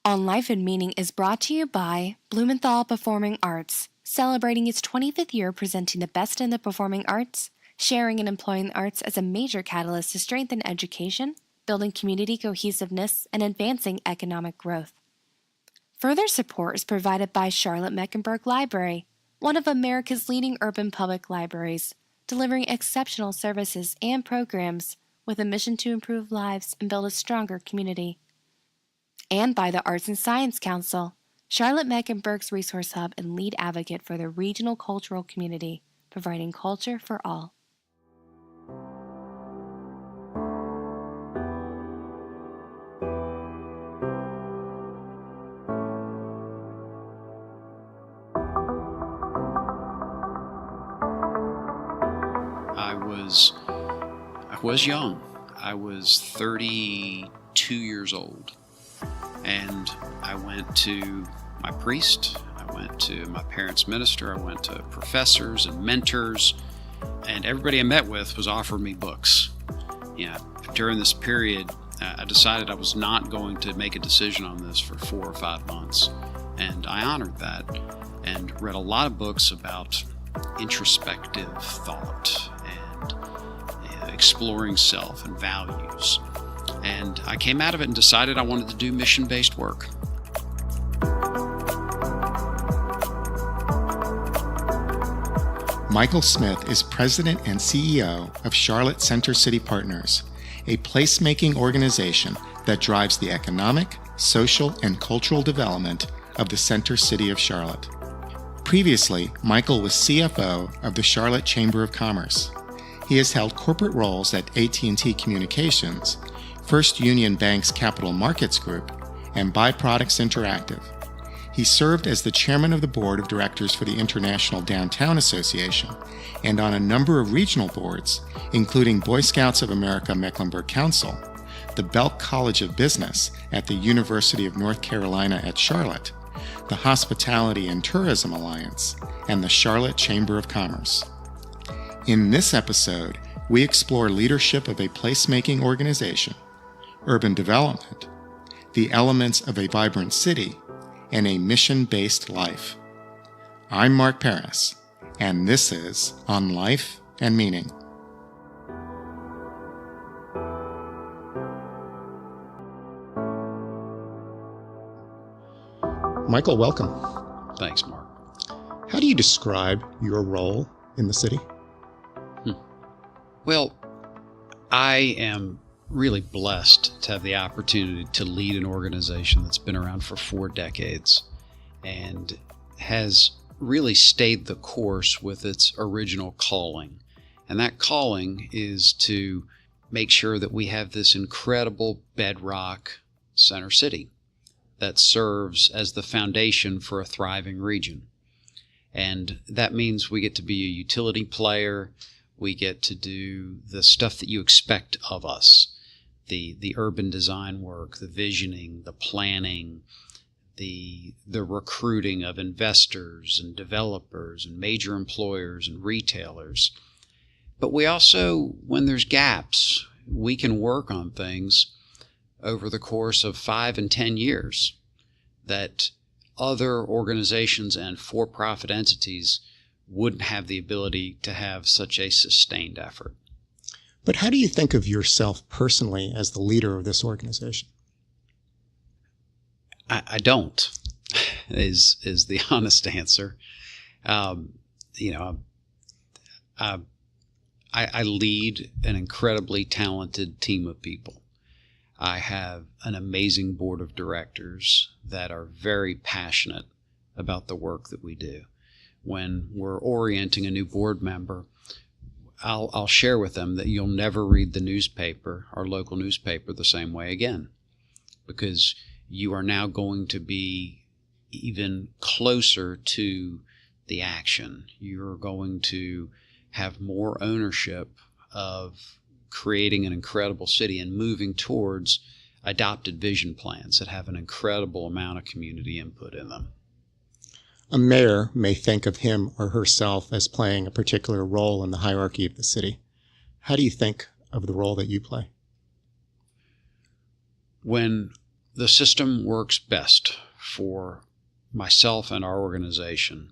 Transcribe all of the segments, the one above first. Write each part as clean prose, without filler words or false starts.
On Life and Meaning is brought to you by Blumenthal Performing Arts, celebrating its 25th year presenting the best in the performing arts, sharing and employing the arts as a major catalyst to strengthen education, building community cohesiveness, and advancing economic growth. Further support is provided by Charlotte Mecklenburg Library, one of America's leading urban public libraries, delivering exceptional services and programs with a mission to improve lives and build a stronger community. And by the Arts and Science Council, Charlotte Mecklenburg's resource hub and lead advocate for the regional cultural community, providing culture for all. I was young. I was 32 years old. And I went to my priest, I went to my parents' minister, I went to professors and mentors, and everybody I met with was offering me books. During this period, I decided I was not going to make a decision on this for 4 or 5 months, and I honored that and read a lot of books about introspective thought and exploring self and values. And I came out of it and decided I wanted to do mission-based work. Michael Smith is president and CEO of Charlotte Center City Partners, a placemaking organization that drives the economic, social, and cultural development of the Center City of Charlotte. Previously, Michael was CFO of the Charlotte Chamber of Commerce. He has held corporate roles at AT&T Communications, First Union Bank's Capital Markets Group, and Byproducts Interactive. He served as the chairman of the board of directors for the International Downtown Association and on a number of regional boards, including Boy Scouts of America Mecklenburg Council, the Belk College of Business at the University of North Carolina at Charlotte, the Hospitality and Tourism Alliance, and the Charlotte Chamber of Commerce. In this episode, we explore leadership of a placemaking organization, urban development, the elements of a vibrant city, and a mission-based life. I'm Mark Paris, and this is On Life and Meaning. Michael, welcome. Thanks, Mark. How do you describe your role in the city? Well, I am really blessed to have the opportunity to lead an organization that's been around for 4 decades and has really stayed the course with its original calling. And that calling is to make sure that we have this incredible bedrock center city that serves as the foundation for a thriving region. And that means we get to be a utility player. We get to do the stuff that you expect of us. The urban design work, the visioning, the planning, the recruiting of investors and developers and major employers and retailers. But we also, when there's gaps, we can work on things over the course of 5 and 10 years that other organizations and for-profit entities wouldn't have the ability to have such a sustained effort. But how do you think of yourself personally as the leader of this organization? I don't, is the honest answer. I lead an incredibly talented team of people. I have an amazing board of directors that are very passionate about the work that we do. When we're orienting a new board member, I'll share with them that you'll never read the newspaper, our local newspaper, the same way again, because you are now going to be even closer to the action. You're going to have more ownership of creating an incredible city and moving towards adopted vision plans that have an incredible amount of community input in them. A mayor may think of him or herself as playing a particular role in the hierarchy of the city. How do you think of the role that you play? When The system works best for myself and our organization.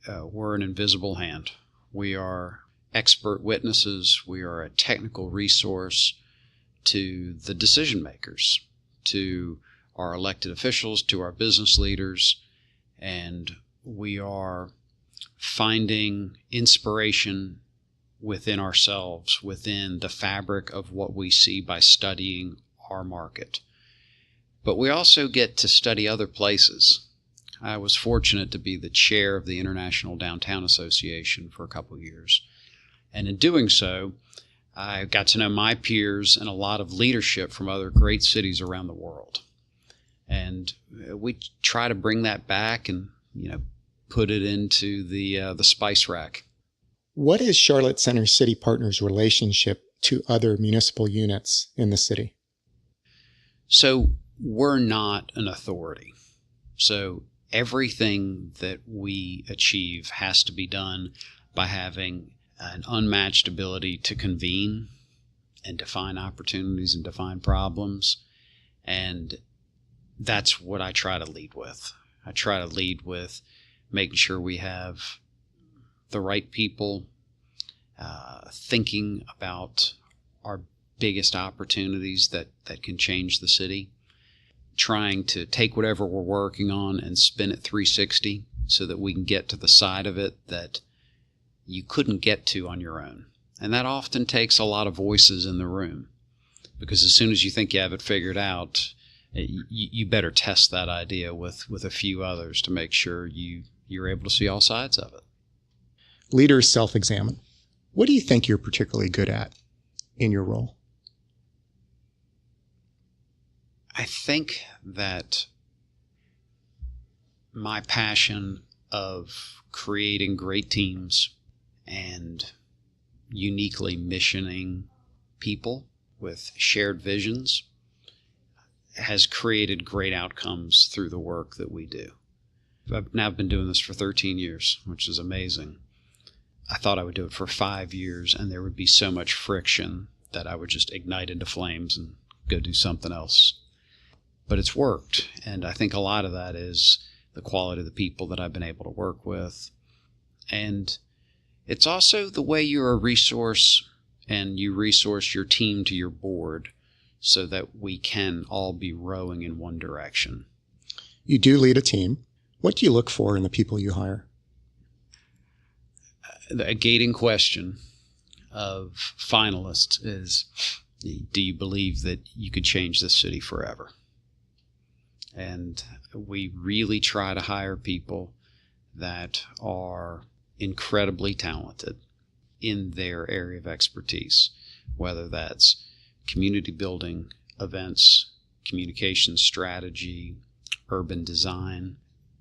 We're an invisible hand. We are expert witnesses. We are a technical resource to the decision makers, to our elected officials, to our business leaders, and we are finding inspiration within ourselves, within the fabric of what we see by studying our market. But we also get to study other places. I was fortunate to be the chair of the International Downtown Association for a couple of years. And in doing so, I got to know my peers and a lot of leadership from other great cities around the world. And we try to bring that back and, put it into the spice rack. What is Charlotte Center City Partners' relationship to other municipal units in the city? So we're not an authority. So everything that we achieve has to be done by having an unmatched ability to convene and define opportunities and define problems. And that's what I try to lead with. I try to lead with making sure we have the right people thinking about our biggest opportunities that can change the city, trying to take whatever we're working on and spin it 360 so that we can get to the side of it that you couldn't get to on your own. And that often takes a lot of voices in the room, because as soon as you think you have it figured out, you better test that idea with a few others to make sure you're able to see all sides of it. Leaders self-examine. What do you think you're particularly good at in your role? I think that my passion of creating great teams and uniquely missioning people with shared visions has created great outcomes through the work that we do. I've now been doing this for 13 years, which is amazing. I thought I would do it for 5 years, and there would be so much friction that I would just ignite into flames and go do something else. But it's worked, and I think a lot of that is the quality of the people that I've been able to work with. And it's also the way you're a resource, and you resource your team to your board so that we can all be rowing in one direction. You do lead a team. What do you look for in the people you hire? A gating question of finalists is, do you believe that you could change this city forever? And we really try to hire people that are incredibly talented in their area of expertise, whether that's community building, events, communication strategy, urban design,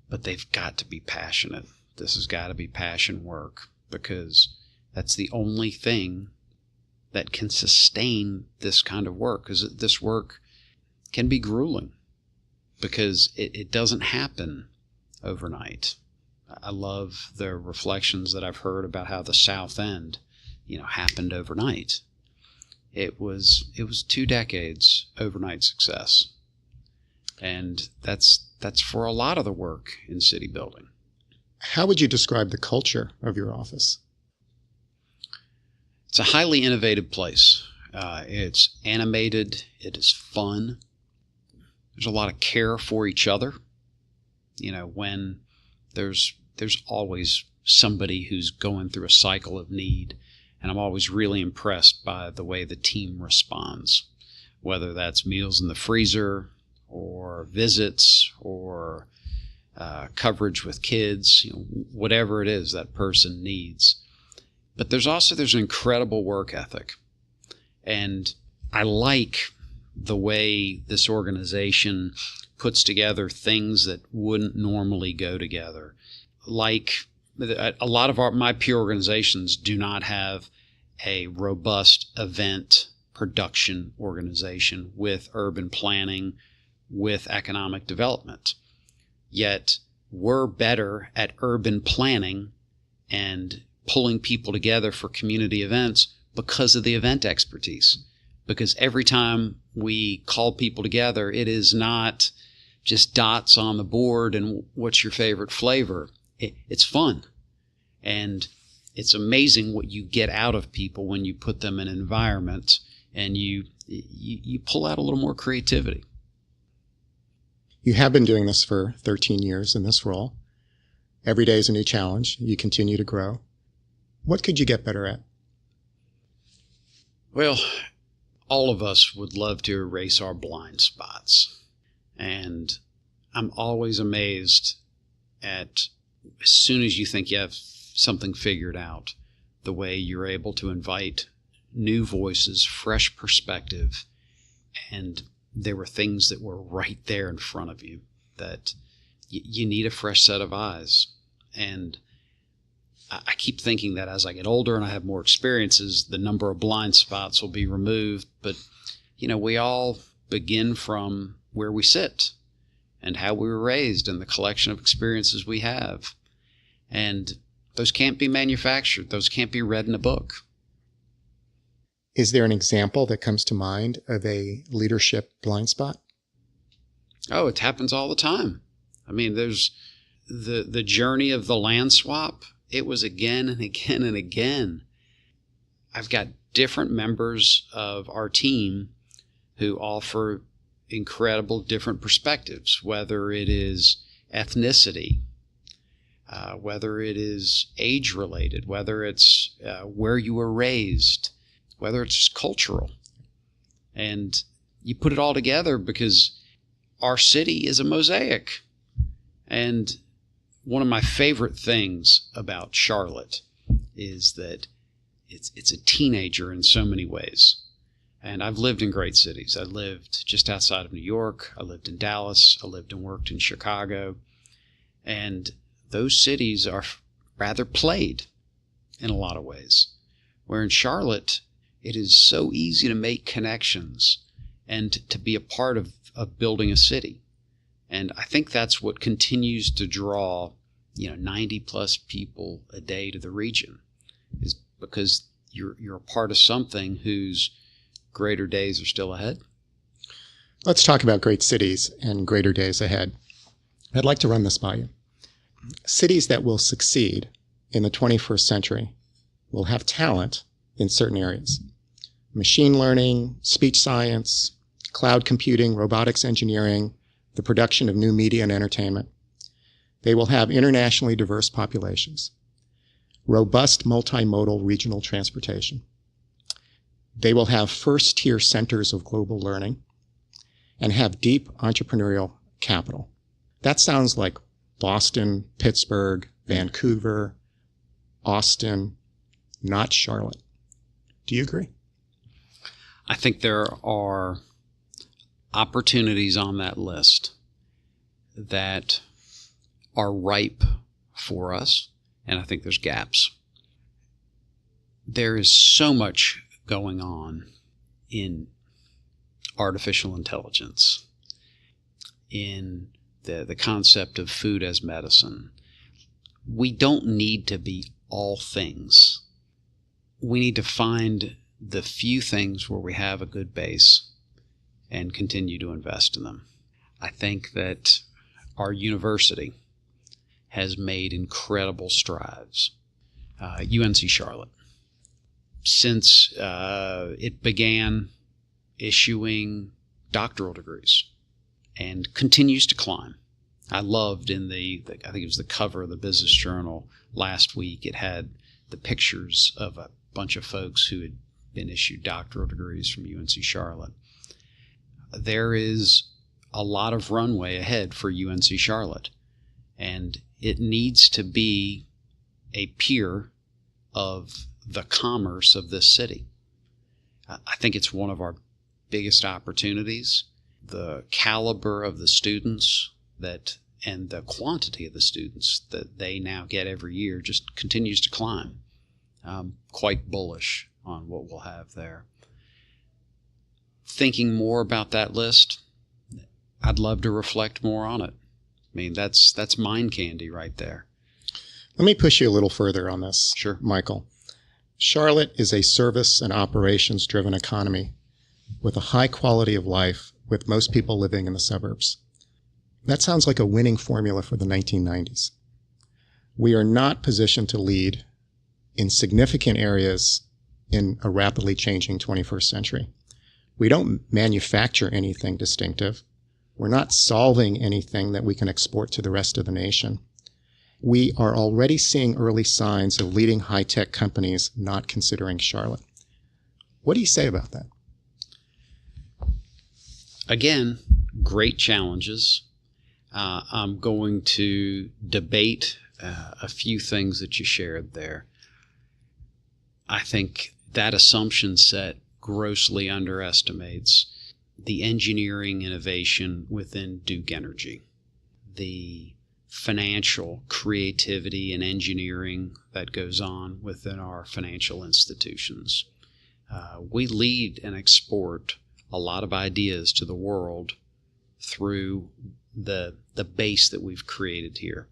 but they've got to be passionate. This has got to be passion work, because that's the only thing that can sustain this kind of work, because this work can be grueling because it doesn't happen overnight. I love the reflections that I've heard about how the South End, happened overnight. It was 2 decades overnight success. And that's for a lot of the work in city building. How would you describe the culture of your office? It's a highly innovative place. It's animated. It is fun. There's a lot of care for each other. When there's always somebody who's going through a cycle of need, and I'm always really impressed by the way the team responds, whether that's meals in the freezer or visits or coverage with kids, whatever it is that person needs. But there's an incredible work ethic. And I like the way this organization puts together things that wouldn't normally go together. Like a lot of my peer organizations do not have a robust event production organization with urban planning, with economic development. Yet we're better at urban planning and pulling people together for community events because of the event expertise, because every time we call people together, it is not just dots on the board and what's your favorite flavor. It's fun. And it's amazing what you get out of people when you put them in an environment and you pull out a little more creativity. You have been doing this for 13 years in this role. Every day is a new challenge. You continue to grow. What could you get better at? Well, all of us would love to erase our blind spots. And I'm always amazed at, as soon as you think you have something figured out, the way you're able to invite new voices, fresh perspective, and there were things that were right there in front of you that you need a fresh set of eyes. And I keep thinking that as I get older and I have more experiences, the number of blind spots will be removed. But, we all begin from where we sit and how we were raised and the collection of experiences we have. And those can't be manufactured. Those can't be read in a book. Is there an example that comes to mind of a leadership blind spot? Oh, it happens all the time. I mean, there's the journey of the land swap. It was again and again and again. I've got different members of our team who offer incredible different perspectives, whether it is ethnicity, whether it is age-related, whether it's where you were raised, whether it's cultural. And you put it all together because our city is a mosaic. And one of my favorite things about Charlotte is that it's a teenager in so many ways. And I've lived in great cities. I lived just outside of New York. I lived in Dallas. I lived and worked in Chicago. And those cities are rather played in a lot of ways. Where in Charlotte, it is so easy to make connections and to be a part of building a city. And I think that's what continues to draw, 90 plus people a day to the region, is because you're a part of something whose greater days are still ahead. Let's talk about great cities and greater days ahead. I'd like to run this by you. Cities that will succeed in the 21st century will have talent in certain areas. Machine learning, speech science, cloud computing, robotics engineering, the production of new media and entertainment. They will have internationally diverse populations, robust multimodal regional transportation. They will have first-tier centers of global learning and have deep entrepreneurial capital. That sounds like Boston, Pittsburgh, Vancouver, Austin, not Charlotte. Do you agree? I think there are opportunities on that list that are ripe for us, and I think there's gaps. There is so much going on in artificial intelligence, in the concept of food as medicine. We don't need to be all things. We need to find the few things where we have a good base and continue to invest in them. I think that our university has made incredible strides. UNC Charlotte, since it began issuing doctoral degrees and continues to climb. I loved in I think it was the cover of the Business Journal last week, it had the pictures of a bunch of folks who had been issued doctoral degrees from UNC Charlotte. There is a lot of runway ahead for UNC Charlotte, and it needs to be a peer of the commerce of this city. I think it's one of our biggest opportunities. The caliber of the students and the quantity of the students that they now get every year just continues to climb. I'm quite bullish on what we'll have there. Thinking more about that list, I'd love to reflect more on it. I mean, that's mind candy right there. Let me push you a little further on this, Sure. Michael. Charlotte is a service and operations-driven economy with a high quality of life with most people living in the suburbs. That sounds like a winning formula for the 1990s. We are not positioned to lead in significant areas in a rapidly changing 21st century. We don't manufacture anything distinctive. We're not solving anything that we can export to the rest of the nation. We are already seeing early signs of leading high-tech companies not considering Charlotte. What do you say about that? Again, great challenges. I'm going to debate a few things that you shared there. I think that assumption set grossly underestimates the engineering innovation within Duke Energy, the financial creativity and engineering that goes on within our financial institutions. We lead and export a lot of ideas to the world through the base that we've created here.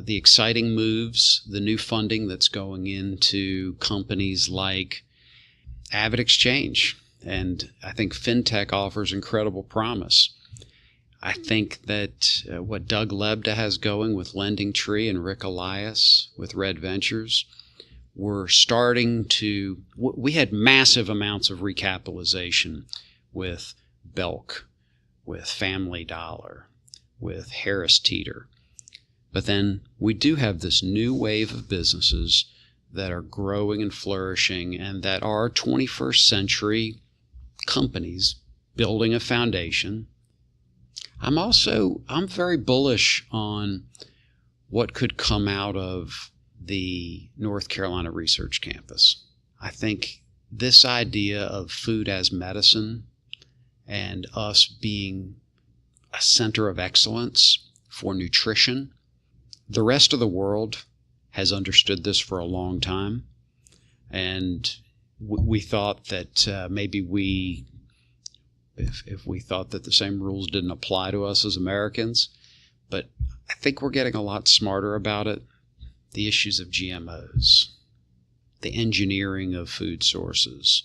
The exciting moves, the new funding that's going into companies like Avid Exchange, and I think FinTech offers incredible promise. I think that what Doug Lebda has going with LendingTree and Rick Elias with Red Ventures, we're starting to, we had massive amounts of recapitalization with Belk, with Family Dollar, with Harris Teeter. But then we do have this new wave of businesses that are growing and flourishing and that are 21st century companies building a foundation. I'm very bullish on what could come out of the North Carolina Research Campus. I think this idea of food as medicine and us being a center of excellence for nutrition, the rest of the world has understood this for a long time. And we thought that maybe if we thought that the same rules didn't apply to us as Americans, but I think we're getting a lot smarter about it. The issues of GMOs, the engineering of food sources.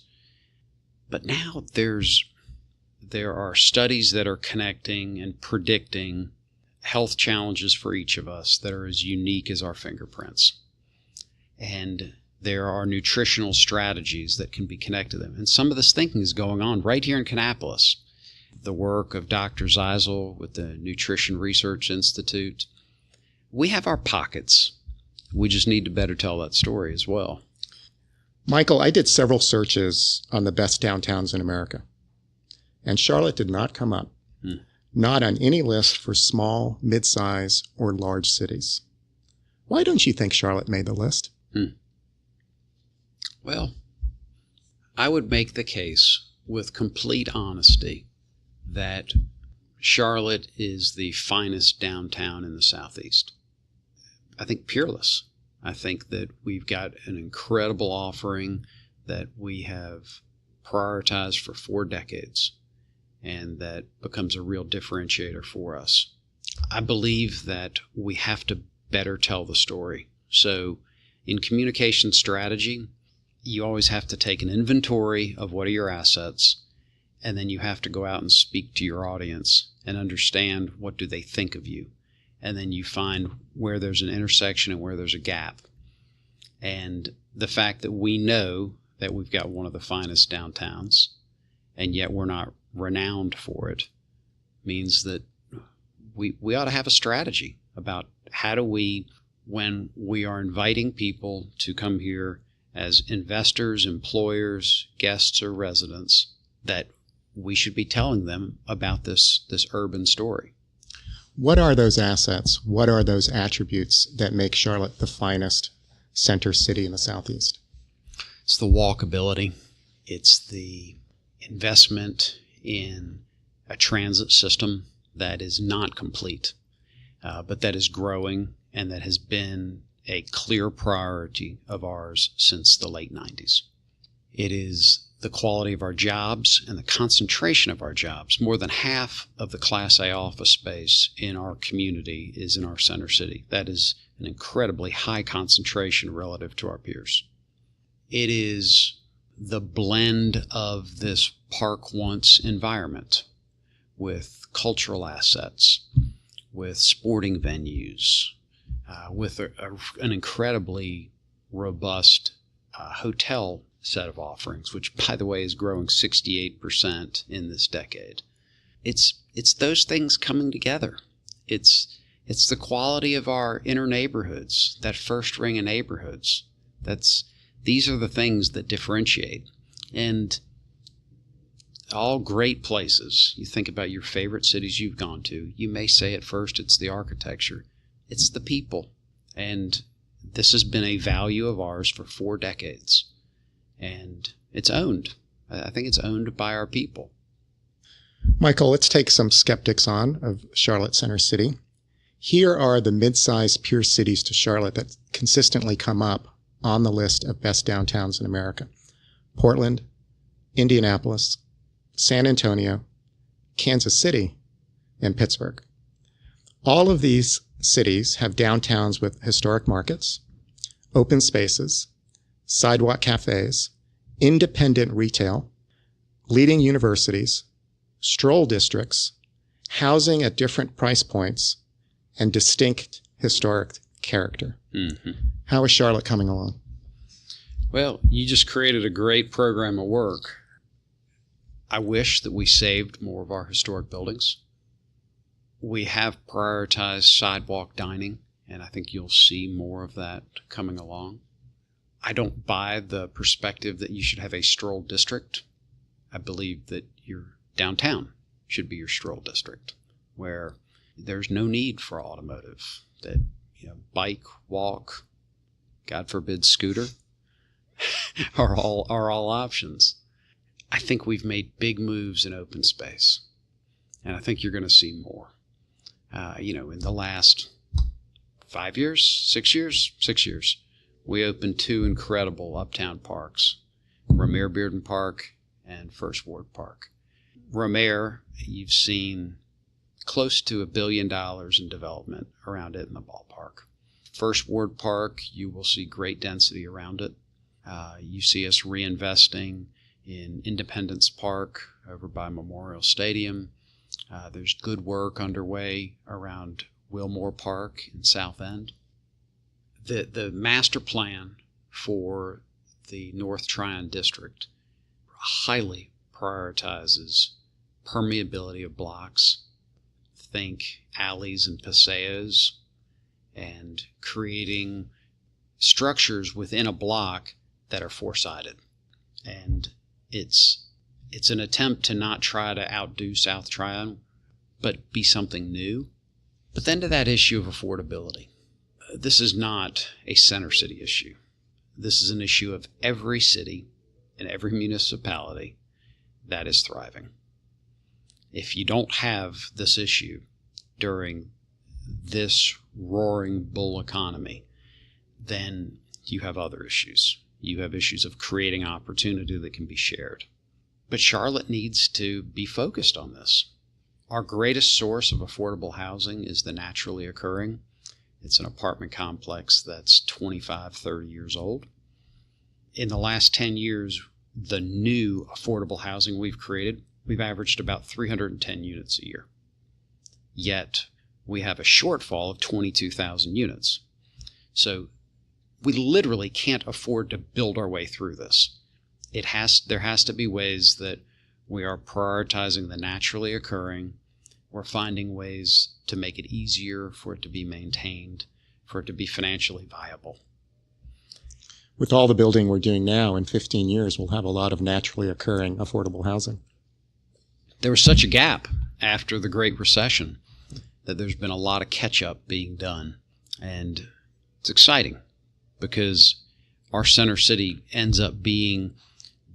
But now there are studies that are connecting and predicting health challenges for each of us that are as unique as our fingerprints. And there are nutritional strategies that can be connected to them. And some of this thinking is going on right here in Kannapolis. The work of Dr. Zeisel with the Nutrition Research Institute. We have our pockets. We just need to better tell that story as well. Michael, I did several searches on the best downtowns in America, and Charlotte did not come up. Not on any list for small, mid-size, or large cities. Why don't you think Charlotte made the list? Well, I would make the case with complete honesty that Charlotte is the finest downtown in the Southeast. I think peerless. I think that we've got an incredible offering that we have prioritized for 4 decades, and that becomes a real differentiator for us. I believe that we have to better tell the story. So in communication strategy, you always have to take an inventory of what are your assets, and then you have to go out and speak to your audience and understand what do they think of you. And then you find where there's an intersection and where there's a gap. And the fact that we know that we've got one of the finest downtowns, and yet we're not renowned for it, means that we ought to have a strategy about how do we, when we are inviting people to come here as investors, employers, guests, or residents, that we should be telling them about this urban story. What are those assets? What are those attributes that make Charlotte the finest center city in the Southeast? It's the walkability. It's the investment in a transit system that is not complete, but that is growing and that has been a clear priority of ours since the late 90s. It is the quality of our jobs and the concentration of our jobs. More than half of the Class A office space in our community is in our center city. That is an incredibly high concentration relative to our peers. It is the blend of this park once environment with cultural assets, with sporting venues, with an incredibly robust hotel set of offerings, which, by the way, is growing 68% in this decade. It's those things coming together. It's the quality of our inner neighborhoods, that first ring of neighborhoods. These are the things that differentiate. And all great places, you think about your favorite cities you've gone to, you may say at first it's the architecture. It's the people. And this has been a value of ours for 4 decades. And it's owned. I think it's owned by our people. Michael, let's take some skeptics on of Charlotte Center City. Here are the mid-sized peer cities to Charlotte that consistently come up on the list of best downtowns in America: Portland, Indianapolis, San Antonio, Kansas City, and Pittsburgh. All of these cities have downtowns with historic markets, open spaces, sidewalk cafes, independent retail, leading universities, stroll districts, housing at different price points, and distinct historic character. Mm-hmm. How is Charlotte coming along? Well, you just created a great program of work. I wish that we saved more of our historic buildings. We have prioritized sidewalk dining, and I think you'll see more of that coming along. I don't buy the perspective that you should have a stroll district. I believe that your downtown should be your stroll district, where there's no need for automotive, that bike, walk, God forbid scooter are all options. I think we've made big moves in open space, and I think you're going to see more. In the last 6 years, we opened 2 incredible uptown parks, Romare Bearden Park and First Ward Park. Romare, you've seen close to $1 billion in development around it in the ballpark. First Ward Park, you will see great density around it. You see us reinvesting in Independence Park over by Memorial Stadium. There's good work underway around Wilmore Park in South End. The master plan for the North Tryon District highly prioritizes permeability of blocks, think alleys and paseos, and creating structures within a block that are four-sided. And it's an attempt to not try to outdo South Tryon, but be something new. But then to that issue of affordability. This is not a center city issue. This is an issue of every city and every municipality that is thriving. If you don't have this issue during this roaring bull economy, then you have other issues. You have issues of creating opportunity that can be shared. But Charlotte needs to be focused on this. Our greatest source of affordable housing is the naturally occurring. It's an apartment complex that's 25, 30 years old. In the last 10 years, the new affordable housing we've created, we've averaged about 310 units a year. Yet, we have a shortfall of 22,000 units. So, we literally can't afford to build our way through this. There has to be ways that we are prioritizing the naturally occurring. We're finding ways to make it easier for it to be maintained, for it to be financially viable. With all the building we're doing now, in 15 years, we'll have a lot of naturally occurring affordable housing. There was such a gap after the Great Recession that there's been a lot of catch-up being done. And it's exciting because our center city ends up being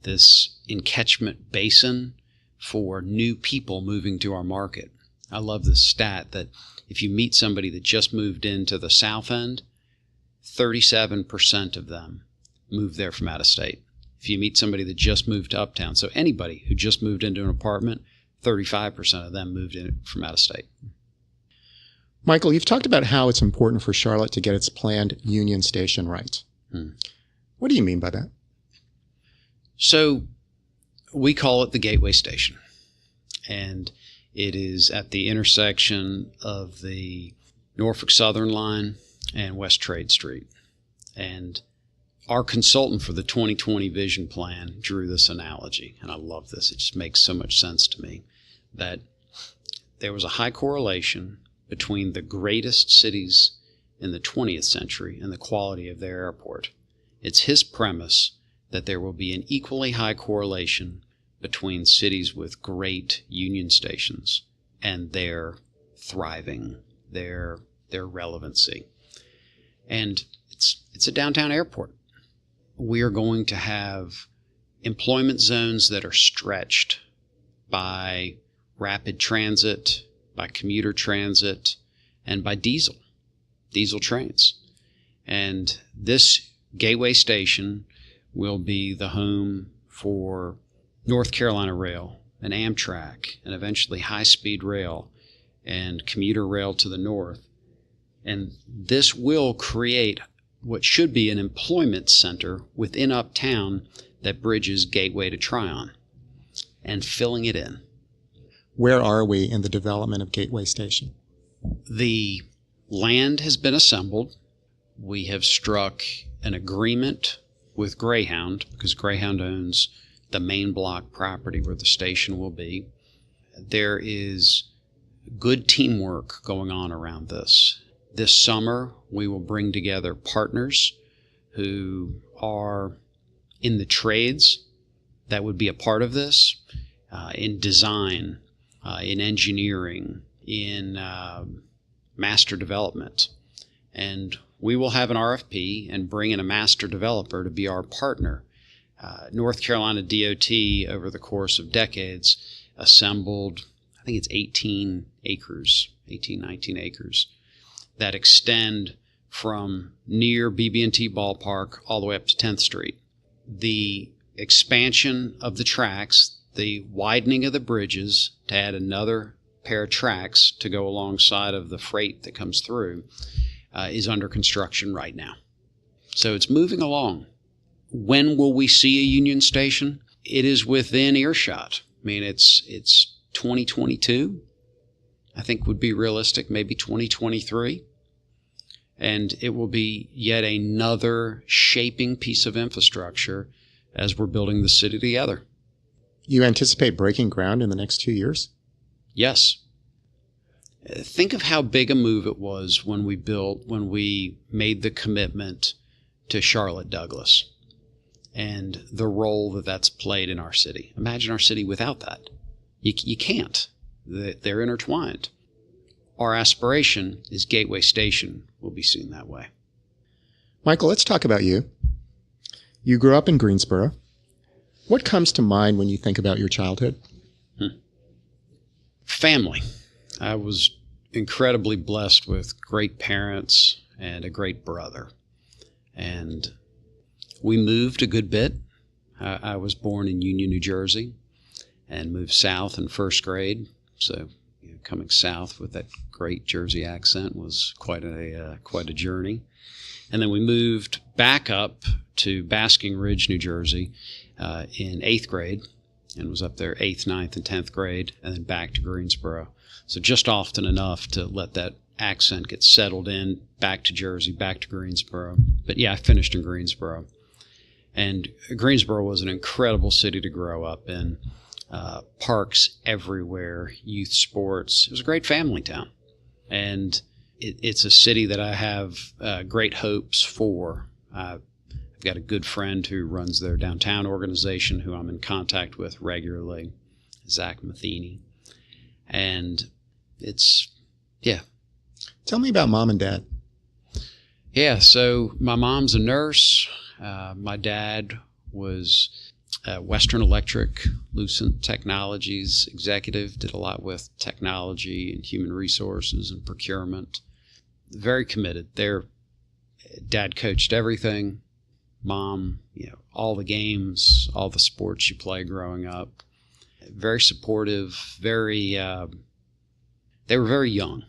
this encatchment basin for new people moving to our market. I love this stat that if you meet somebody that just moved into the South End, 37% of them moved there from out of state. If you meet somebody that just moved to Uptown, so anybody who just moved into an apartment, 35% of them moved in from out of state. Michael, you've talked about how it's important for Charlotte to get its planned Union Station right. What do you mean by that? So we call it the Gateway Station, and it is at the intersection of the Norfolk Southern Line and West Trade Street. And our consultant for the 2020 vision plan drew this analogy, and I love this. It just makes so much sense to me, that there was a high correlation between the greatest cities in the 20th century and the quality of their airport. It's his premise that there will be an equally high correlation between cities with great union stations and their thriving, their relevancy. And it's a downtown airport. We are going to have employment zones that are stretched by rapid transit, by commuter transit, and by diesel trains. And this Gateway Station will be the home for North Carolina Rail and Amtrak and eventually high-speed rail and commuter rail to the north. And this will create what should be an employment center within Uptown that bridges Gateway to Tryon and filling it in. Where are we in the development of Gateway Station? The land has been assembled. We have struck an agreement with Greyhound, because Greyhound owns the main block property where the station will be. There is good teamwork going on around this. This summer, we will bring together partners who are in the trades that would be a part of this, in design, in engineering, in master development. And we will have an RFP and bring in a master developer to be our partner. North Carolina DOT, over the course of decades, assembled, I think it's 18 acres, 19 acres, that extend from near BB&T Ballpark all the way up to 10th Street. The expansion of the tracks, the widening of the bridges to add another pair of tracks to go alongside of the freight that comes through, is under construction right now. So it's moving along. When will we see a Union Station? It is within earshot. I mean, it's 2022, I think would be realistic, maybe 2023. And it will be yet another shaping piece of infrastructure as we're building the city together. You anticipate breaking ground in the next 2 years? Yes. Think of how big a move it was when we made the commitment to Charlotte Douglas and the role that that's played in our city. Imagine our city without that. You can't. They're intertwined. Our aspiration is Gateway Station will be seen that way. Michael, let's talk about you. You grew up in Greensboro. What comes to mind when you think about your childhood? Family. I was incredibly blessed with great parents and a great brother. And we moved a good bit. I was born in Union, New Jersey, and moved south in first grade. So coming south with that great Jersey accent was quite a journey. And then we moved back up to Basking Ridge, New Jersey, in 8th grade, and was up there 8th, 9th, and 10th grade, and then back to Greensboro. So just often enough to let that accent get settled in, back to Jersey, back to Greensboro. But yeah, I finished in Greensboro. And Greensboro was an incredible city to grow up in. Parks everywhere, youth sports. It was a great family town. And it's a city that I have great hopes for. I've got a good friend who runs their downtown organization who I'm in contact with regularly, Zach Matheny. And Tell me about mom and dad. Yeah, so my mom's a nurse. My dad was Western Electric, Lucent Technologies executive, did a lot with technology and human resources and procurement. Very committed. Their dad coached everything. Mom, all the games, all the sports you play growing up. Very supportive, they were very young.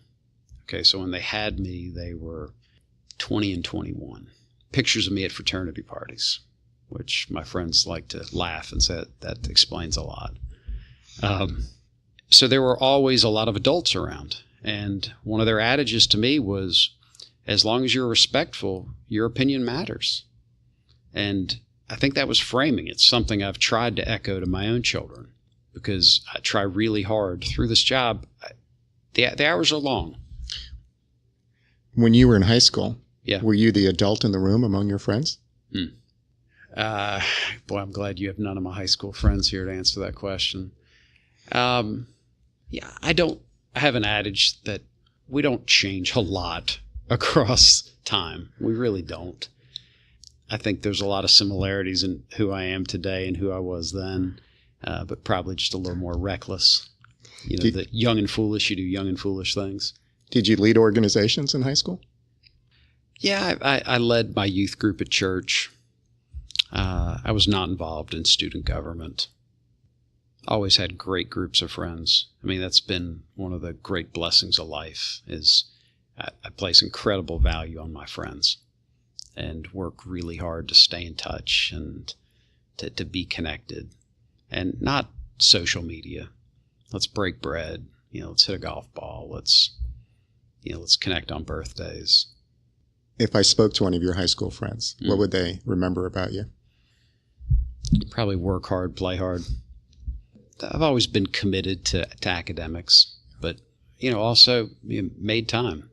Okay, so when they had me, they were 20 and 21. Pictures of me at fraternity parties. which my friends like to laugh and say that explains a lot. So there were always a lot of adults around. And one of their adages to me was, as long as you're respectful, your opinion matters. And I think that was framing. It's something I've tried to echo to my own children, because I try really hard through this job. The hours are long. When you were in high school, Yeah. were you the adult in the room among your friends? Boy, I'm glad you have none of my high school friends here to answer that question. Yeah, I have an adage that we don't change a lot across time. We really don't. I think there's a lot of similarities in who I am today and who I was then, but probably just a little more reckless. You know, that young and foolish, you do young and foolish things. Did you lead organizations in high school? Yeah, I led my youth group at church. I was not involved in student government. Always had great groups of friends. I mean, that's been one of the great blessings of life, is I place incredible value on my friends and work really hard to stay in touch and to be connected. And not social media. Let's break bread. Let's hit a golf ball. Let's connect on birthdays. If I spoke to one of your high school friends, what would they remember about you? Probably work hard, play hard. I've always been committed to academics, but, also made time.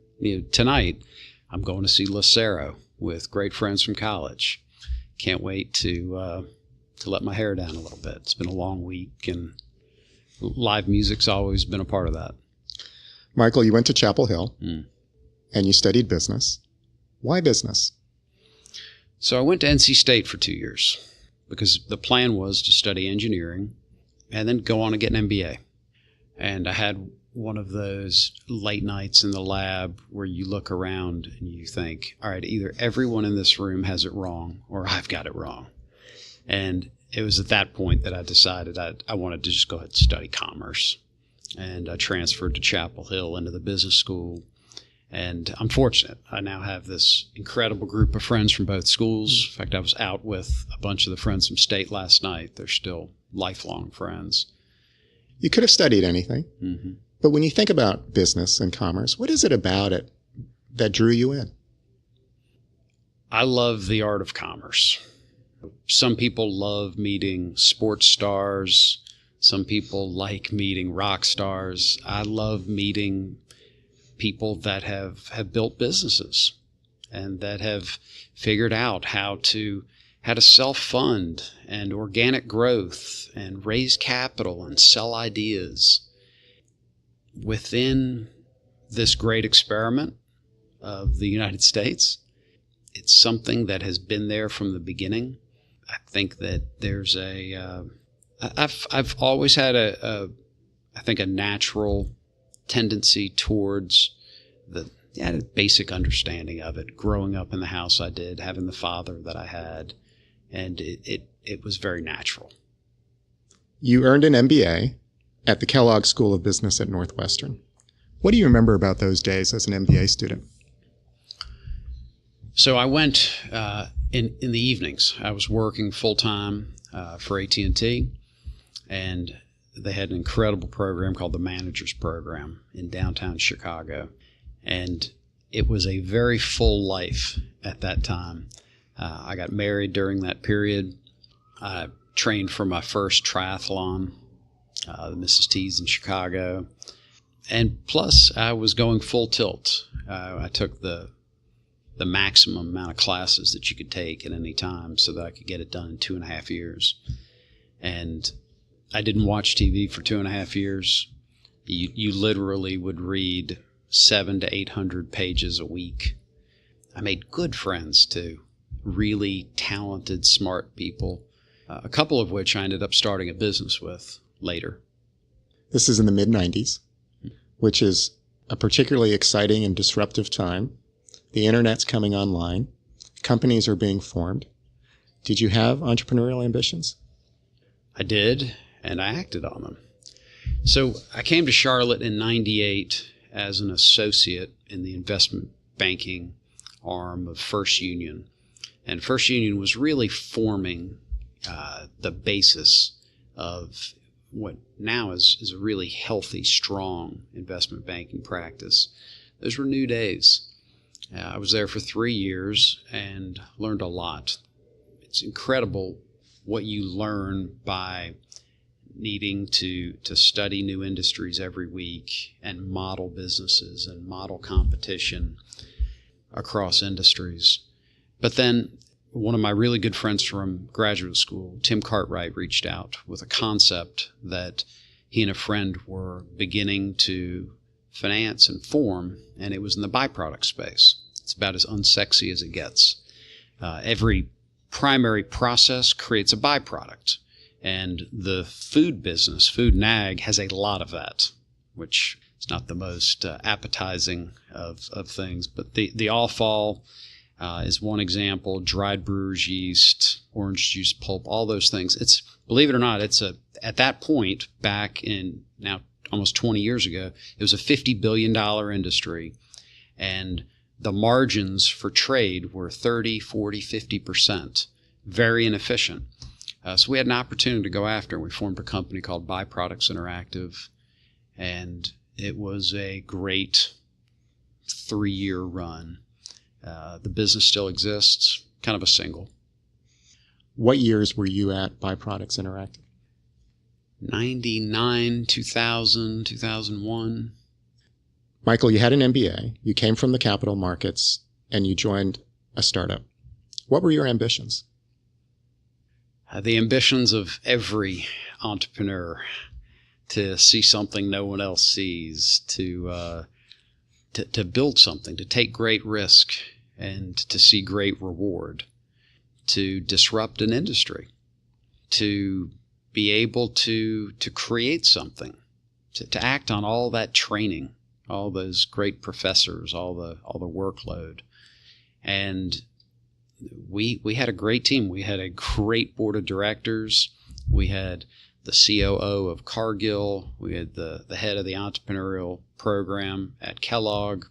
Tonight I'm going to see Lucero with great friends from college. Can't wait to let my hair down a little bit. It's been a long week, and live music's always been a part of that. Michael, you went to Chapel Hill and you studied business. Why business? So I went to NC State for 2 years because the plan was to study engineering and then go on and get an MBA. And I had one of those late nights in the lab where you look around and you think, all right, either everyone in this room has it wrong or I've got it wrong. And it was at that point that I decided I wanted to just go ahead and study commerce. And I transferred to Chapel Hill into the business school. And I'm fortunate. I now have this incredible group of friends from both schools. In fact, I was out with a bunch of the friends from State last night. They're still lifelong friends. You could have studied anything. Mm-hmm. But when you think about business and commerce, what is it about it that drew you in? I love the art of commerce. Some people love meeting sports stars. Some people like meeting rock stars. I love meeting people that have built businesses and that have figured out how to self-fund and organic growth and raise capital and sell ideas within this great experiment of the United States. It's something that has been there from the beginning. I think that there's I've always had a natural tendency towards the basic understanding of it, growing up in the house I did, having the father that I had, and it was very natural. You earned an MBA at the Kellogg School of Business at Northwestern. What do you remember about those days as an MBA student? So I went in the evenings. I was working full-time for AT&T, and they had an incredible program called the Managers Program in downtown Chicago. And it was a very full life at that time. I got married during that period. I trained for my first triathlon, the Mrs. T's in Chicago. And plus, I was going full tilt. I took the maximum amount of classes that you could take at any time so that I could get it done in 2.5 years. And I didn't watch TV for 2.5 years. You literally would read 700 to 800 pages a week. I made good friends too, really talented, smart people, a couple of which I ended up starting a business with later. This is in the mid-90s, which is a particularly exciting and disruptive time. The internet's coming online. Companies are being formed. Did you have entrepreneurial ambitions? I did, and I acted on them. So I came to Charlotte in 98 as an associate in the investment banking arm of First Union. And First Union was really forming the basis of what now is a really healthy, strong investment banking practice. Those were new days. I was there for 3 years and learned a lot. It's incredible what you learn by needing to study new industries every week and model businesses and model competition across industries. But then one of my really good friends from graduate school, Tim Cartwright, reached out with a concept that he and a friend were beginning to finance and form, and it was in the byproduct space. It's about as unsexy as it gets. Every primary process creates a byproduct, and the food business, food and ag, has a lot of that, which is not the most appetizing of things. But the offal is one example. Dried brewer's yeast, orange juice pulp, all those things. It's, believe it or not, at that point, back in now almost 20 years ago, it was a $50 billion industry, and the margins for trade were 30, 40, 50%. Very inefficient. So we had an opportunity to go after, and we formed a company called Byproducts Interactive, and it was a great 3-year run. The business still exists, kind of a single. What years were you at Byproducts Interactive? 99, 2000, 2001. Michael, you had an MBA, you came from the capital markets, and you joined a startup. What were your ambitions? The ambitions of every entrepreneur: to see something no one else sees, to build something, to take great risk, and to see great reward, to disrupt an industry, to be able to create something, to act on all that training, all those great professors, all the workload. And we had a great team. We had a great board of directors. We had the COO of Cargill. We had the head of the entrepreneurial program at Kellogg.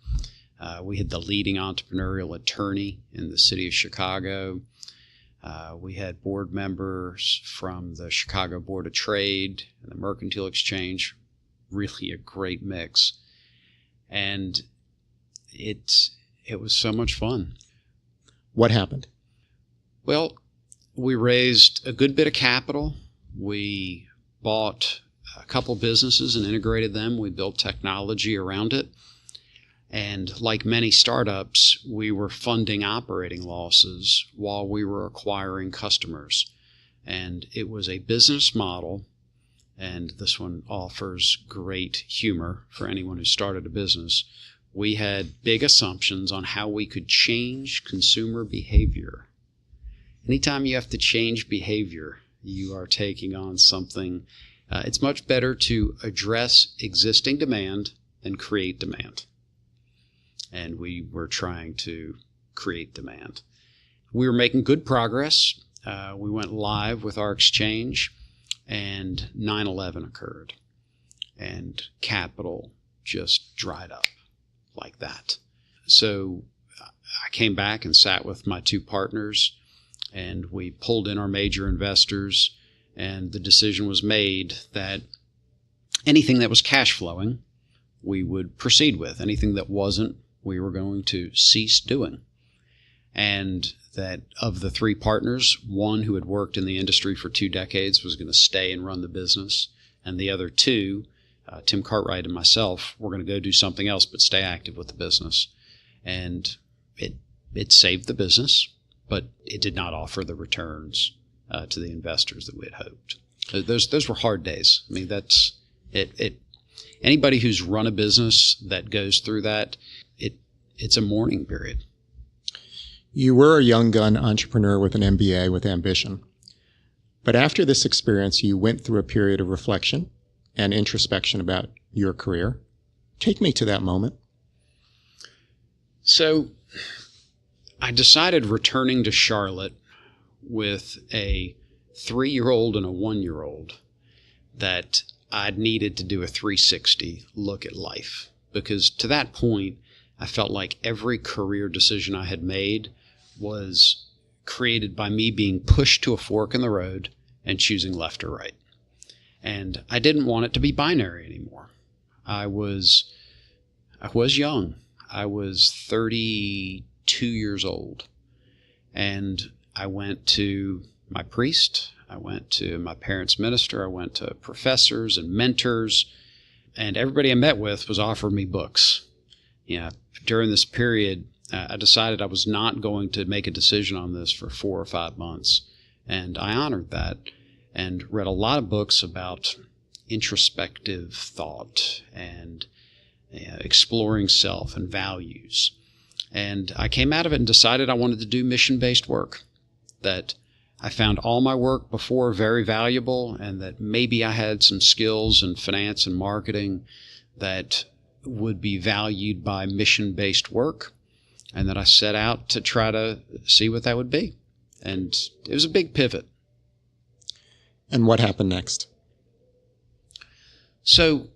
We had the leading entrepreneurial attorney in the city of Chicago. We had board members from the Chicago Board of Trade and the Mercantile Exchange. Really a great mix. And it was so much fun. What happened? Well, we raised a good bit of capital. We bought a couple businesses and integrated them. We built technology around it. And like many startups, we were funding operating losses while we were acquiring customers. And it was a business model, and this one offers great humor for anyone who started a business. We had big assumptions on how we could change consumer behavior. Anytime you have to change behavior, you are taking on something. It's much better to address existing demand than create demand. And we were trying to create demand. We were making good progress. We went live with our exchange, and 9/11 occurred, and capital just dried up like that. So I came back and sat with my two partners, and we pulled in our major investors, and the decision was made that anything that was cash flowing, we would proceed with. Anything that wasn't, we were going to cease doing. And that of the three partners, one who had worked in the industry for 2 decades was going to stay and run the business, and the other two, Tim Cartwright and myself, were going to go do something else but stay active with the business. And it saved the business, but it did not offer the returns to the investors that we had hoped. Those were hard days. I mean, that's it. Anybody who's run a business that goes through that, it's a mourning period. You were a young gun entrepreneur with an MBA with ambition. But after this experience, you went through a period of reflection and introspection about your career. Take me to that moment. So I decided returning to Charlotte with a 3-year-old and a 1-year-old that I'd needed to do a 360 look at life. Because to that point, I felt like every career decision I had made was created by me being pushed to a fork in the road and choosing left or right. And I didn't want it to be binary anymore. I was young. I was 32 years old. And I went to my priest. I went to my parents' minister. I went to professors and mentors. And everybody I met with was offering me books. During this period, I decided I was not going to make a decision on this for 4 or 5 months. And I honored that and read a lot of books about introspective thought and exploring self and values. And I came out of it and decided I wanted to do mission-based work, that I found all my work before very valuable, and that maybe I had some skills in finance and marketing that would be valued by mission-based work, and that I set out to try to see what that would be. And it was a big pivot. And what happened next? So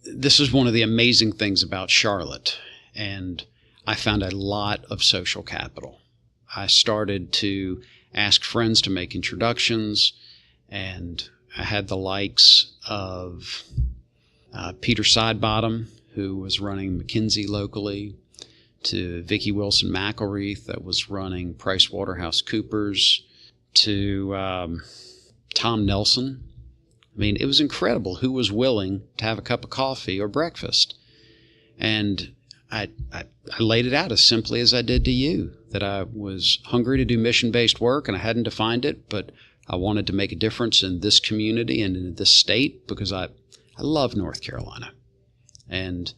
this is one of the amazing things about Charlotte, and I found a lot of social capital. I started to ask friends to make introductions, and I had the likes of Peter Sidebottom, who was running McKinsey locally, to Vicki Wilson McElreath, that was running PricewaterhouseCoopers, to Tom Nelson. I mean, it was incredible who was willing to have a cup of coffee or breakfast. And I laid it out as simply as I did to you, that I was hungry to do mission-based work, and I hadn't defined it, but I wanted to make a difference in this community and in this state because I love North Carolina. And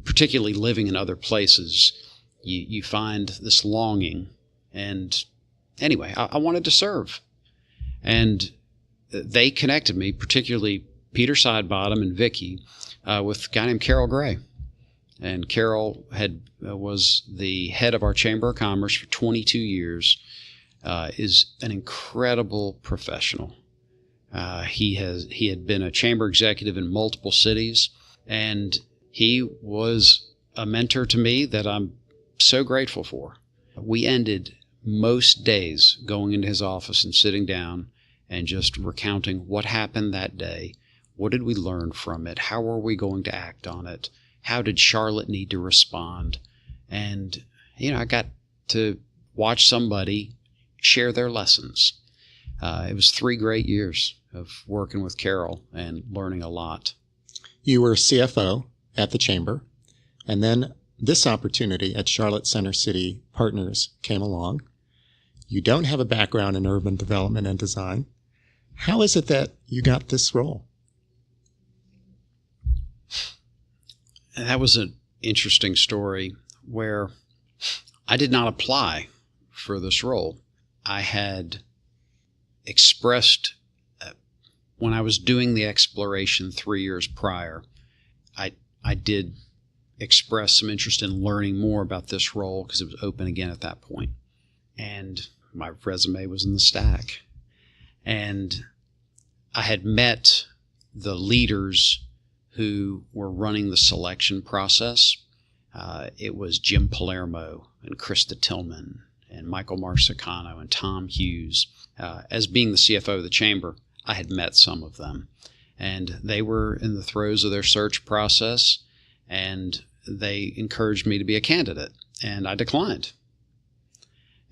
particularly living in other places, you find this longing. And anyway, I wanted to serve. And they connected me, particularly Peter Sidebottom and Vicki, with a guy named Carol Gray. And Carol was the head of our Chamber of Commerce for 22 years, is an incredible professional. He had been a chamber executive in multiple cities, and he was a mentor to me that I'm so grateful for. We ended most days going into his office and sitting down and just recounting what happened that day. What did we learn from it? How are we going to act on it? How did Charlotte need to respond? And, I got to watch somebody share their lessons. It was 3 great years of working with Carol and learning a lot. You were CFO at the Chamber, and then this opportunity at Charlotte Center City Partners came along. You don't have a background in urban development and design. How is it that you got this role? And that was an interesting story where I did not apply for this role. I had expressed, when I was doing the exploration 3 years prior, I did express some interest in learning more about this role because it was open again at that point. And my resume was in the stack. And I had met the leaders who were running the selection process. It was Jim Palermo and Krista Tillman and Michael Marsicano and Tom Hughes. As being the CFO of the Chamber, I had met some of them. And they were in the throes of their search process, and they encouraged me to be a candidate, and I declined.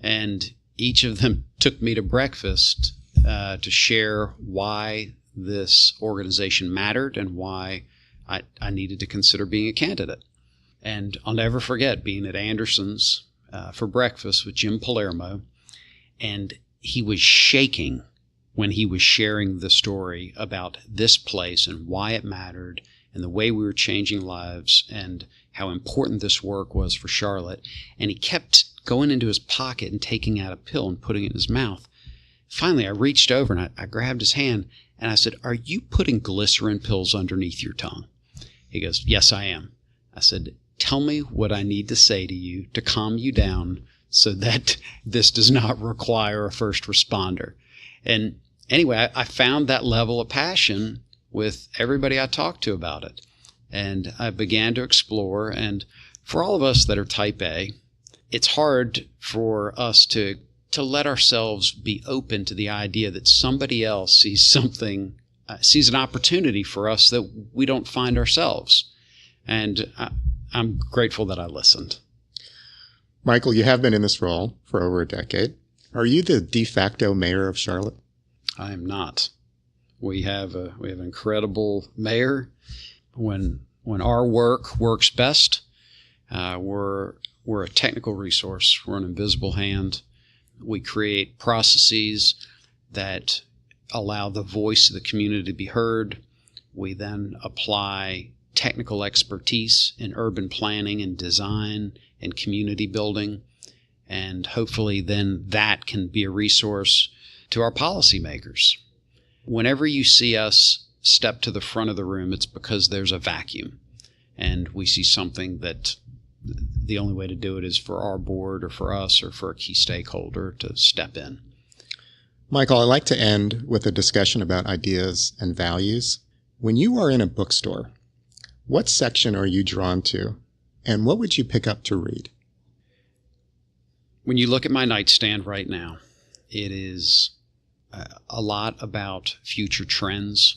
And each of them took me to breakfast to share why this organization mattered and why I needed to consider being a candidate. And I'll never forget being at Anderson's for breakfast with Jim Palermo, and he was shaking when he was sharing the story about this place and why it mattered and the way we were changing lives and how important this work was for Charlotte. And he kept going into his pocket and taking out a pill and putting it in his mouth. Finally, I reached over and I grabbed his hand and I said, "Are you putting glycerin pills underneath your tongue?" He goes, "Yes, I am." I said, "Tell me what I need to say to you to calm you down so that this does not require a first responder." And anyway, I found that level of passion with everybody I talked to about it. And I began to explore. And for all of us that are type A, it's hard for us to to let ourselves be open to the idea that somebody else sees something, sees an opportunity for us that we don't find ourselves. And I'm grateful that I listened. Michael, you have been in this role for over a decade. Are you the de facto mayor of Charlotte? I am not. We have an incredible mayor. When our work works best, we're a technical resource. We're an invisible hand. We create processes that allow the voice of the community to be heard. We then apply technical expertise in urban planning and design and community building. And hopefully then that can be a resource to our policymakers. Whenever you see us step to the front of the room, it's because there's a vacuum. And we see something that the only way to do it is for our board or for us or for a key stakeholder to step in. Michael, I'd like to end with a discussion about ideas and values. When you are in a bookstore, what section are you drawn to, and what would you pick up to read? When you look at my nightstand right now, it is a lot about future trends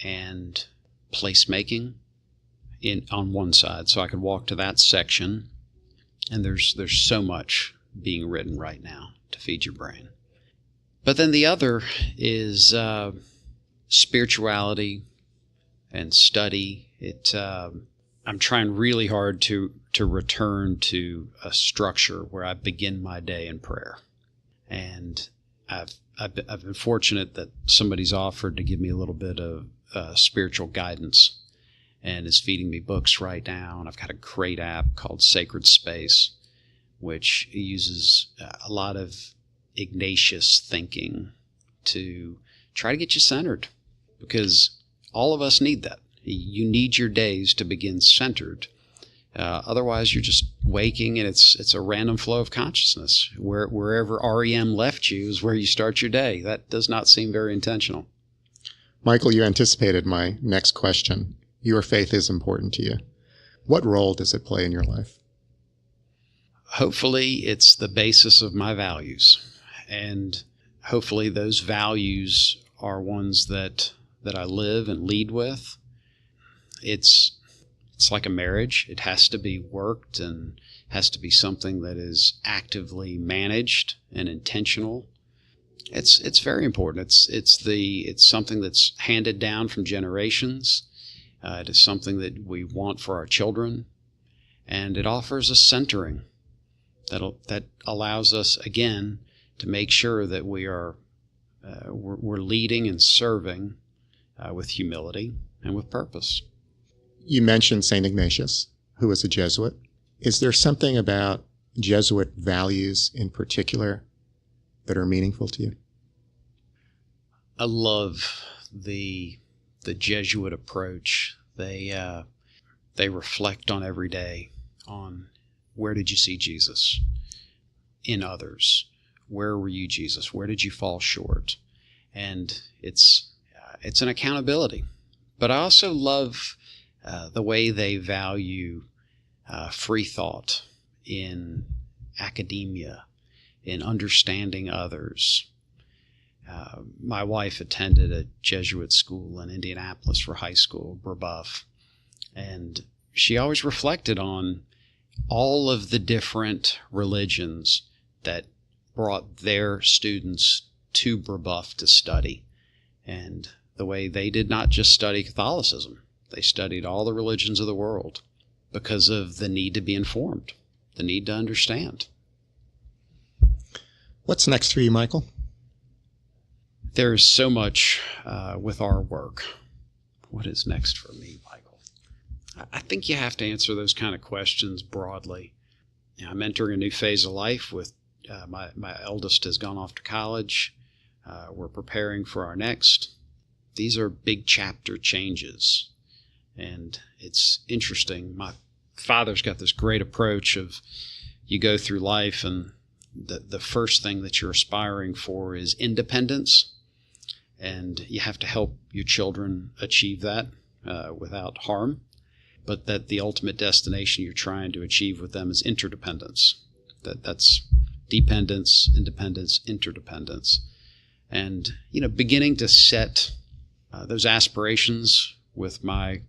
and placemaking on one side. So I could walk to that section, and there's so much being written right now to feed your brain. But then the other is spirituality and study. I'm trying really hard to return to a structure where I begin my day in prayer. And I've been fortunate that somebody's offered to give me a little bit of spiritual guidance and is feeding me books right now. And I've got a great app called Sacred Space, which uses a lot of Ignatius thinking to try to get you centered, because all of us need that. You need your days to begin centered. Otherwise, you're just waking, and it's a random flow of consciousness. Wherever REM left you is where you start your day. That does not seem very intentional. Michael, you anticipated my next question. Your faith is important to you. What role does it play in your life? Hopefully, it's the basis of my values. And hopefully those values are ones that I live and lead with. It's like a marriage. It has to be worked and has to be something that is actively managed and intentional. It's very important. It's something that's handed down from generations. It is something that we want for our children, and it offers a centering that allows us again to make sure that we're leading and serving with humility and with purpose. You mentioned St. Ignatius, who was a Jesuit. Is there something about Jesuit values in particular that are meaningful to you? I love the Jesuit approach. They reflect on every day on where did you see Jesus in others? Where were you, Jesus? Where did you fall short? And it's an accountability. But I also love the way they value free thought in academia, in understanding others. My wife attended a Jesuit school in Indianapolis for high school, Brebeuf, and she always reflected on all of the different religions that brought their students to Brebeuf to study, and the way they did not just study Catholicism. They studied all the religions of the world because of the need to be informed, the need to understand. What's next for you, Michael? There's so much with our work. What is next for me, Michael? I think you have to answer those kind of questions broadly. I'm entering a new phase of life with my eldest has gone off to college. We're preparing for our next. These are big chapter changes. And it's interesting. My father's got this great approach of you go through life and the first thing that you're aspiring for is independence. And you have to help your children achieve that without harm. But that the ultimate destination you're trying to achieve with them is interdependence. That's dependence, independence, interdependence. And, beginning to set those aspirations with my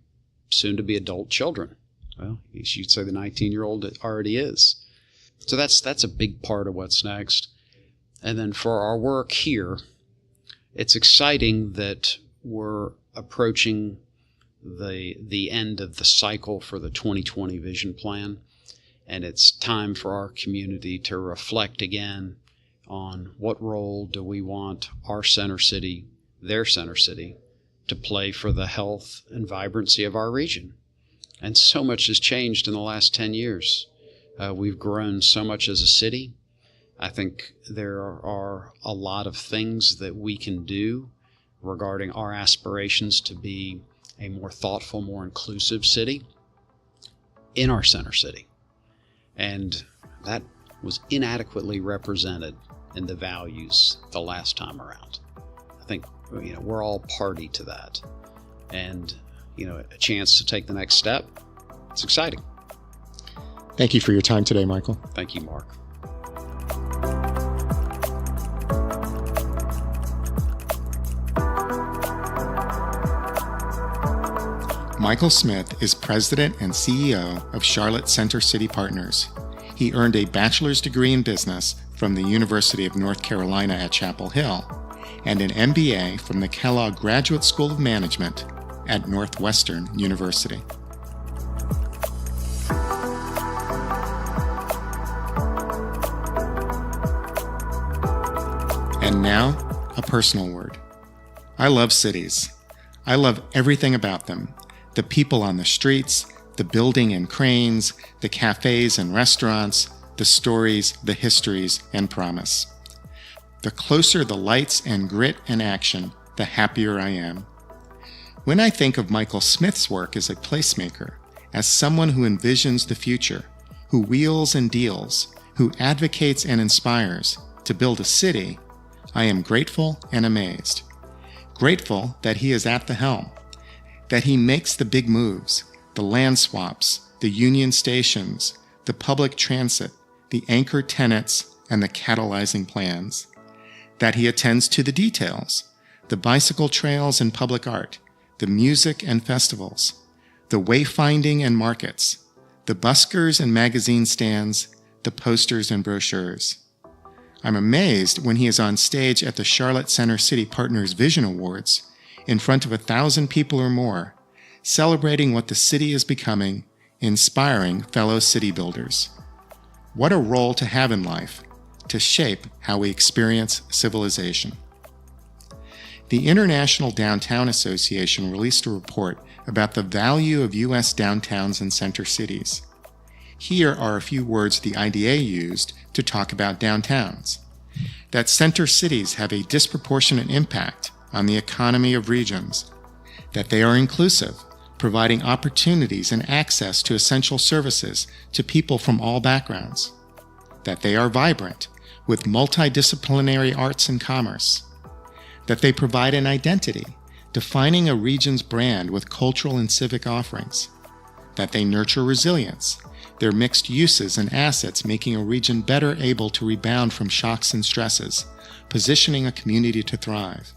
soon-to-be adult children. Well, you'd say the 19-year-old already is. So that's a big part of what's next. And then for our work here, it's exciting that we're approaching the end of the cycle for the 2020 Vision Plan, and it's time for our community to reflect again on what role do we want our center city, their center city, to play for the health and vibrancy of our region. And so much has changed in the last 10 years. We've grown so much as a city. I think there are a lot of things that we can do regarding our aspirations to be a more thoughtful, more inclusive city in our center city. And that was inadequately represented in the values the last time around. I think, we're all party to that. And, a chance to take the next step, it's exciting. Thank you for your time today, Michael. Thank you, Mark. Michael Smith is president and CEO of Charlotte Center City Partners. He earned a bachelor's degree in business from the University of North Carolina at Chapel Hill and an MBA from the Kellogg Graduate School of Management at Northwestern University. And now, a personal word. I love cities. I love everything about them. The people on the streets, the building and cranes, the cafes and restaurants, the stories, the histories, and promise. The closer the lights and grit and action, the happier I am. When I think of Michael Smith's work as a placemaker, as someone who envisions the future, who wheels and deals, who advocates and inspires to build a city, I am grateful and amazed. Grateful that he is at the helm, that he makes the big moves, the land swaps, the union stations, the public transit, the anchor tenants, and the catalyzing plans. That he attends to the details, the bicycle trails and public art, the music and festivals, the wayfinding and markets, the buskers and magazine stands, the posters and brochures. I'm amazed when he is on stage at the Charlotte Center City Partners Vision Awards in front of 1,000 people or more, celebrating what the city is becoming, inspiring fellow city builders. What a role to have in life, to shape how we experience civilization. The International Downtown Association released a report about the value of U.S. downtowns and center cities. Here are a few words the IDA used to talk about downtowns. That center cities have a disproportionate impact on the economy of regions. That they are inclusive, providing opportunities and access to essential services to people from all backgrounds. That they are vibrant, with multidisciplinary arts and commerce. That they provide an identity, defining a region's brand with cultural and civic offerings. That they nurture resilience, their mixed uses and assets making a region better able to rebound from shocks and stresses, positioning a community to thrive.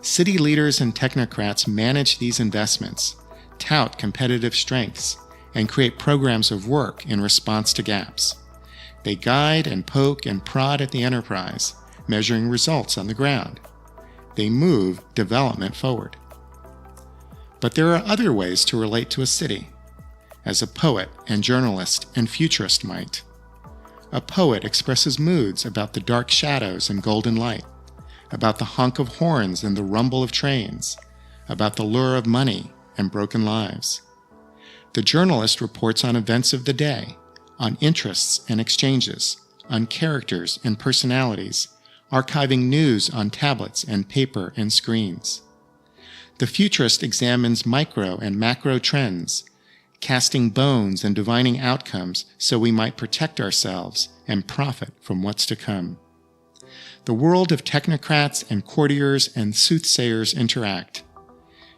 City leaders and technocrats manage these investments, tout competitive strengths, and create programs of work in response to gaps. They guide and poke and prod at the enterprise, measuring results on the ground. They move development forward. But there are other ways to relate to a city, as a poet and journalist and futurist might. A poet expresses moods about the dark shadows and golden light, about the honk of horns and the rumble of trains, about the lure of money and broken lives. The journalist reports on events of the day, on interests and exchanges, on characters and personalities, archiving news on tablets and paper and screens. The futurist examines micro and macro trends, casting bones and divining outcomes so we might protect ourselves and profit from what's to come. The world of technocrats and courtiers and soothsayers interact.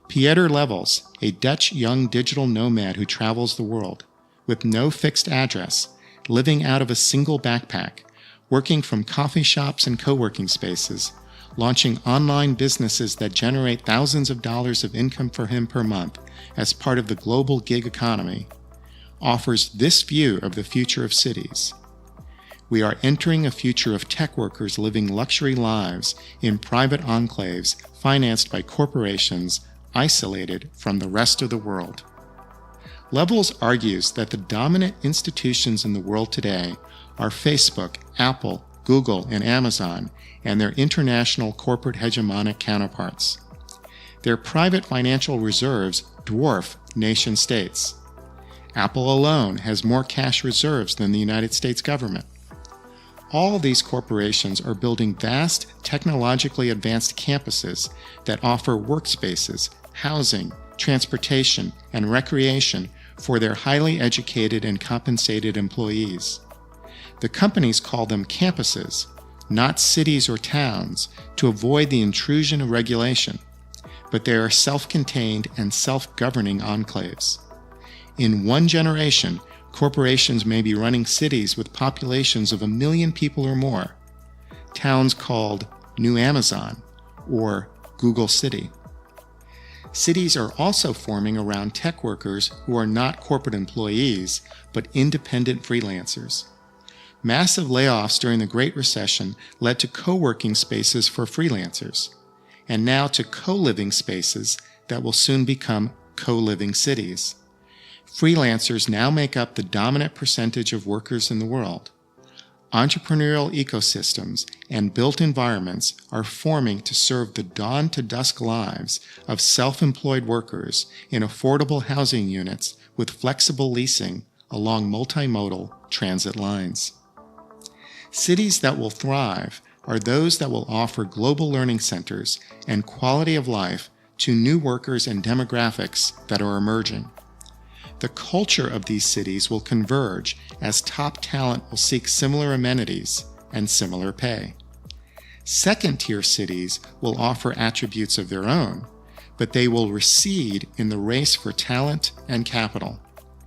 Pieter Levels, a Dutch young digital nomad who travels the world, with no fixed address, living out of a single backpack, working from coffee shops and co-working spaces, launching online businesses that generate thousands of dollars of income for him per month as part of the global gig economy, offers this view of the future of cities. We are entering a future of tech workers living luxury lives in private enclaves financed by corporations isolated from the rest of the world. Levels argues that the dominant institutions in the world today are Facebook, Apple, Google, and Amazon, and their international corporate hegemonic counterparts. Their private financial reserves dwarf nation states. Apple alone has more cash reserves than the United States government. All these corporations are building vast, technologically advanced campuses that offer workspaces, housing, transportation, and recreation for their highly educated and compensated employees. The companies call them campuses, not cities or towns, to avoid the intrusion of regulation, but they are self-contained and self-governing enclaves. In one generation, corporations may be running cities with populations of 1 million people or more, towns called New Amazon or Google City. Cities are also forming around tech workers who are not corporate employees, but independent freelancers. Massive layoffs during the Great Recession led to co-working spaces for freelancers, and now to co-living spaces that will soon become co-living cities. Freelancers now make up the dominant percentage of workers in the world. Entrepreneurial ecosystems and built environments are forming to serve the dawn-to-dusk lives of self-employed workers in affordable housing units with flexible leasing along multimodal transit lines. Cities that will thrive are those that will offer global learning centers and quality of life to new workers and demographics that are emerging. The culture of these cities will converge as top talent will seek similar amenities and similar pay. Second-tier cities will offer attributes of their own, but they will recede in the race for talent and capital.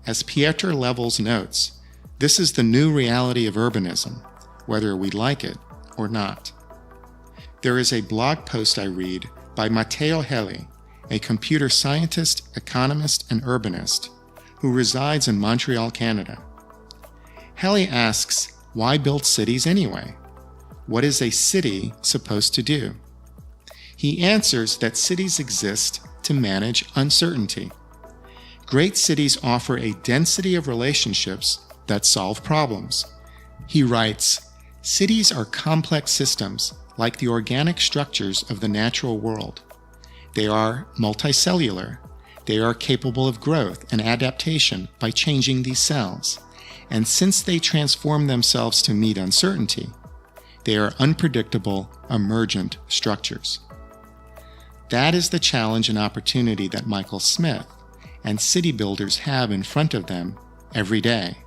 As Pieter Levels notes, this is the new reality of urbanism, whether we like it or not. There is a blog post I read by Matteo Heli, a computer scientist, economist, and urbanist, who resides in Montreal, Canada. Heli asks, why build cities anyway? What is a city supposed to do? He answers that cities exist to manage uncertainty. Great cities offer a density of relationships that solve problems. He writes, cities are complex systems like the organic structures of the natural world. They are multicellular. They are capable of growth and adaptation by changing these cells. And since they transform themselves to meet uncertainty, they are unpredictable, emergent structures. That is the challenge and opportunity that Michael Smith and city builders have in front of them every day.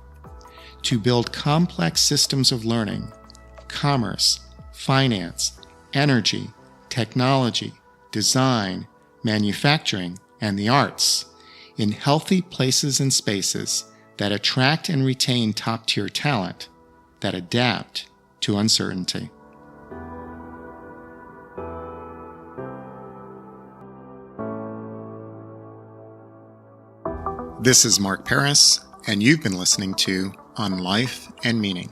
To build complex systems of learning, commerce, finance, energy, technology, design, manufacturing, and the arts in healthy places and spaces that attract and retain top-tier talent that adapt to uncertainty. This is Mark Paris, and you've been listening to On Life and Meaning.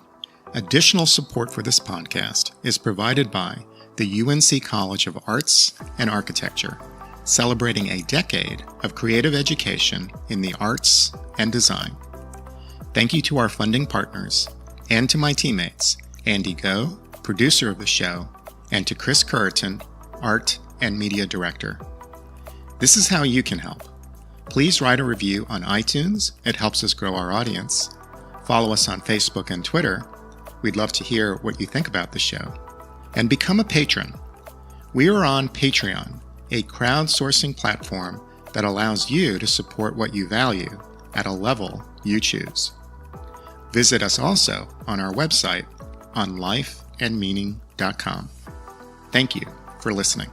Additional support for this podcast is provided by the UNC College of Arts and Architecture, celebrating a decade of creative education in the arts and design. Thank you to our funding partners, and to my teammates, Andy Go, producer of the show, and to Chris Curriton, art and media director. This is how you can help. Please write a review on iTunes. It helps us grow our audience. Follow us on Facebook and Twitter. We'd love to hear what you think about the show. And become a patron. We are on Patreon, a crowdsourcing platform that allows you to support what you value at a level you choose. Visit us also on our website on lifeandmeaning.com. Thank you for listening.